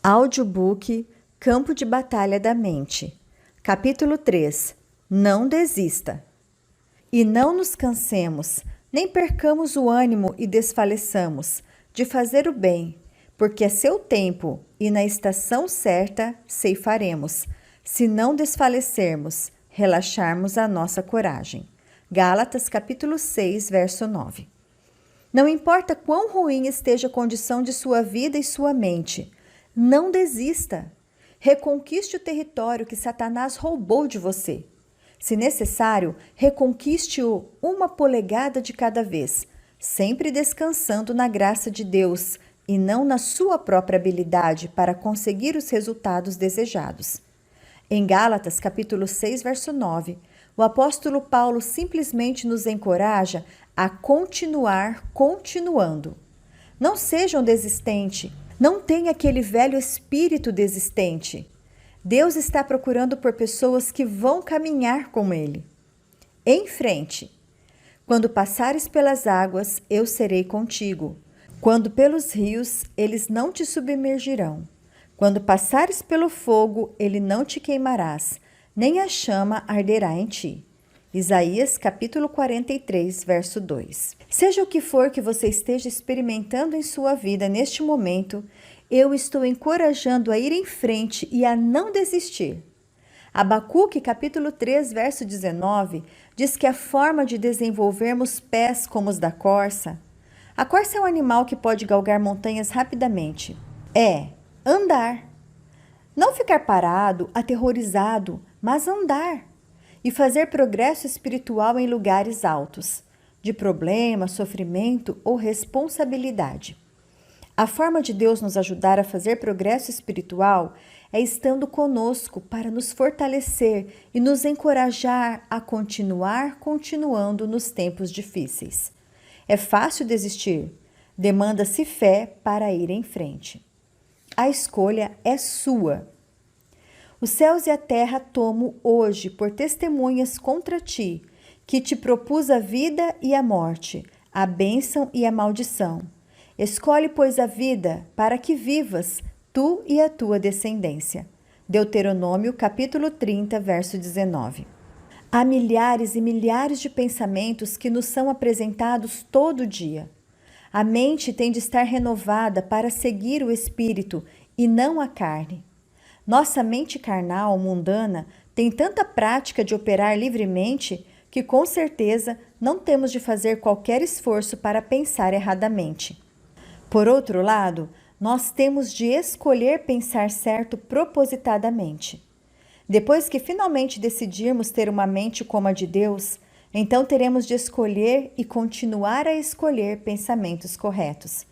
Audiobook Campo de Batalha da Mente. Capítulo 3. Não desista. E não nos cansemos, nem percamos o ânimo e desfaleçamos de fazer o bem, porque a seu tempo e na estação certa ceifaremos, se não desfalecermos, relaxarmos a nossa coragem. Gálatas capítulo 6, verso 9. Não importa quão ruim esteja a condição de sua vida e sua mente, não desista. Reconquiste o território que Satanás roubou de você. Se necessário, reconquiste-o 1 polegada de cada vez, sempre descansando na graça de Deus e não na sua própria habilidade para conseguir os resultados desejados. Em Gálatas, capítulo 6, verso 9, o apóstolo Paulo simplesmente nos encoraja a continuar continuando. Não seja um desistente. Não tenha aquele velho espírito desistente. Deus está procurando por pessoas que vão caminhar com Ele. Em frente. Quando passares pelas águas, eu serei contigo. Quando pelos rios, eles não te submergirão. Quando passares pelo fogo, ele não te queimarás, nem a chama arderá em ti. Isaías capítulo 43, verso 2. Seja o que for que você esteja experimentando em sua vida neste momento, eu estou encorajando a ir em frente e a não desistir. Abacuque capítulo 3, verso 19, diz que a forma de desenvolvermos pés como os da corça. A corça é um animal que pode galgar montanhas rapidamente. É andar. Não ficar parado, aterrorizado, mas andar. E fazer progresso espiritual em lugares altos, de problema, sofrimento ou responsabilidade. A forma de Deus nos ajudar a fazer progresso espiritual é estando conosco para nos fortalecer e nos encorajar a continuar continuando nos tempos difíceis. É fácil desistir, demanda-se fé para ir em frente. A escolha é sua. Os céus e a terra tomo hoje por testemunhas contra ti, que te propus a vida e a morte, a bênção e a maldição. Escolhe, pois, a vida, para que vivas, tu e a tua descendência. Deuteronômio, capítulo 30, verso 19. Há milhares e milhares de pensamentos que nos são apresentados todo dia. A mente tem de estar renovada para seguir o espírito e não a carne. Nossa mente carnal, mundana, tem tanta prática de operar livremente que, com certeza, não temos de fazer qualquer esforço para pensar erradamente. Por outro lado, nós temos de escolher pensar certo propositadamente. Depois que finalmente decidirmos ter uma mente como a de Deus, então teremos de escolher e continuar a escolher pensamentos corretos.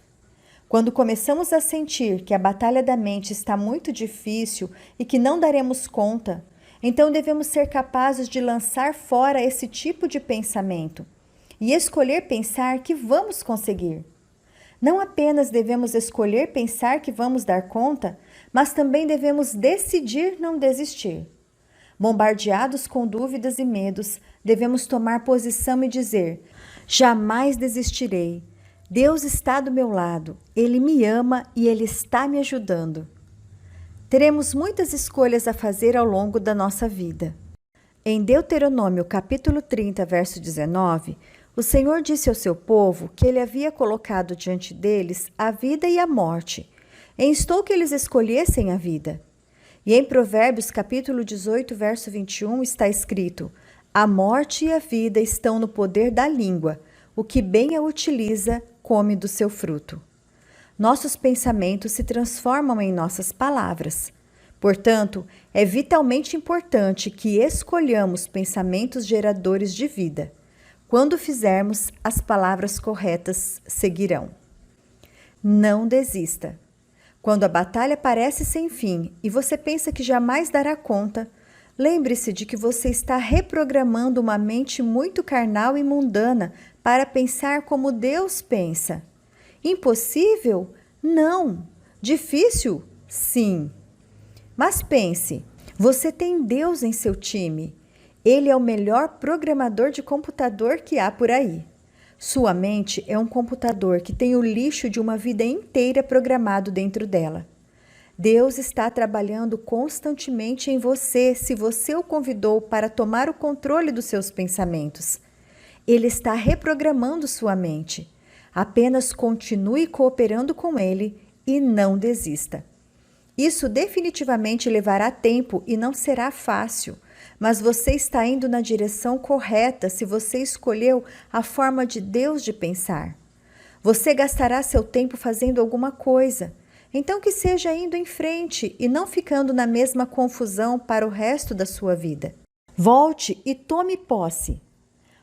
Quando começamos a sentir que a batalha da mente está muito difícil e que não daremos conta, então devemos ser capazes de lançar fora esse tipo de pensamento e escolher pensar que vamos conseguir. Não apenas devemos escolher pensar que vamos dar conta, mas também devemos decidir não desistir. Bombardeados com dúvidas e medos, devemos tomar posição e dizer: jamais desistirei. Deus está do meu lado, Ele me ama e Ele está me ajudando. Teremos muitas escolhas a fazer ao longo da nossa vida. Em Deuteronômio capítulo 30, verso 19, o Senhor disse ao seu povo que Ele havia colocado diante deles a vida e a morte, e instou que eles escolhessem a vida. E em Provérbios capítulo 18, verso 21 está escrito: a morte e a vida estão no poder da língua, o que bem a utiliza, come do seu fruto. Nossos pensamentos se transformam em nossas palavras. Portanto, é vitalmente importante que escolhamos pensamentos geradores de vida. Quando fizermos, as palavras corretas seguirão. Não desista. Quando a batalha parece sem fim e você pensa que jamais dará conta, lembre-se de que você está reprogramando uma mente muito carnal e mundana para pensar como Deus pensa. Impossível? Não. Difícil? Sim. Mas pense, você tem Deus em seu time. Ele é o melhor programador de computador que há por aí. Sua mente é um computador que tem o lixo de uma vida inteira programado dentro dela. Deus está trabalhando constantemente em você se você o convidou para tomar o controle dos seus pensamentos. Ele está reprogramando sua mente. Apenas continue cooperando com ele e não desista. Isso definitivamente levará tempo e não será fácil, mas você está indo na direção correta se você escolheu a forma de Deus de pensar. Você gastará seu tempo fazendo alguma coisa, então que seja indo em frente e não ficando na mesma confusão para o resto da sua vida. Volte e tome posse.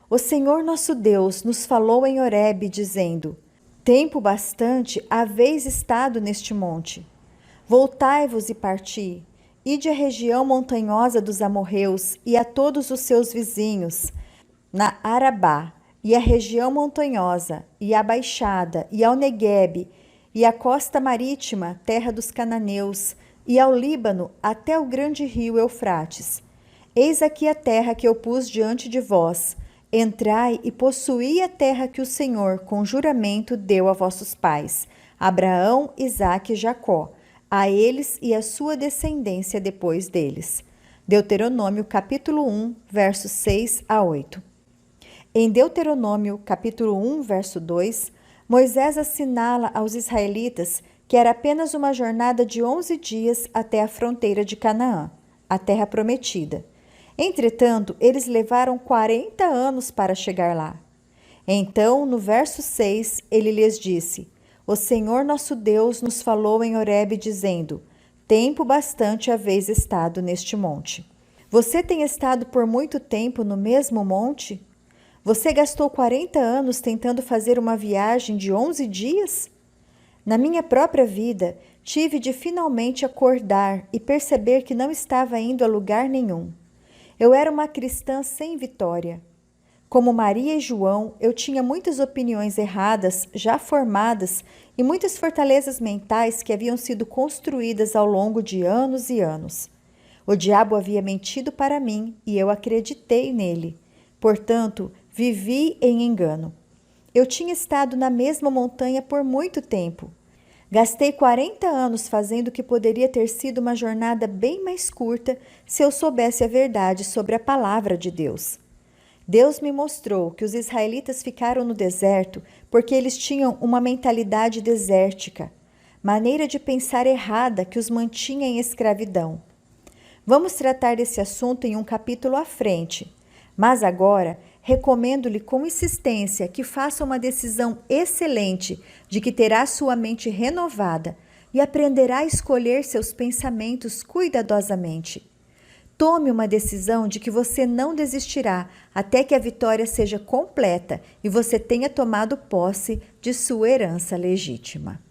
O Senhor nosso Deus nos falou em Horebe, dizendo: tempo bastante haveis estado neste monte. Voltai-vos e parti, ide à região montanhosa dos amorreus e a todos os seus vizinhos, na Arabá, e à região montanhosa, e à baixada, e ao Neguebe, e à costa marítima, terra dos cananeus, e ao Líbano, até o grande rio Eufrates. Eis aqui a terra que eu pus diante de vós. Entrai e possuí a terra que o Senhor, com juramento, deu a vossos pais, Abraão, Isaque e Jacó, a eles e a sua descendência depois deles. Deuteronômio capítulo 1, versos 6 a 8. Em Deuteronômio capítulo 1, verso 2, Moisés assinala aos israelitas que era apenas uma jornada de 11 dias até a fronteira de Canaã, a terra prometida. Entretanto, eles levaram 40 anos para chegar lá. Então, no verso 6, ele lhes disse: o Senhor nosso Deus nos falou em Horebe, dizendo: tempo bastante haveis estado neste monte. Você tem estado por muito tempo no mesmo monte? Você gastou 40 anos tentando fazer uma viagem de 11 dias? Na minha própria vida, tive de finalmente acordar e perceber que não estava indo a lugar nenhum. Eu era uma cristã sem vitória. Como Maria e João, eu tinha muitas opiniões erradas, já formadas, e muitas fortalezas mentais que haviam sido construídas ao longo de anos e anos. O diabo havia mentido para mim e eu acreditei nele. Portanto, vivi em engano. Eu tinha estado na mesma montanha por muito tempo. Gastei 40 anos fazendo o que poderia ter sido uma jornada bem mais curta se eu soubesse a verdade sobre a palavra de Deus. Deus me mostrou que os israelitas ficaram no deserto porque eles tinham uma mentalidade desértica, maneira de pensar errada que os mantinha em escravidão. Vamos tratar desse assunto em um capítulo à frente, mas agora recomendo-lhe com insistência que faça uma decisão excelente de que terá sua mente renovada e aprenderá a escolher seus pensamentos cuidadosamente. Tome uma decisão de que você não desistirá até que a vitória seja completa e você tenha tomado posse de sua herança legítima.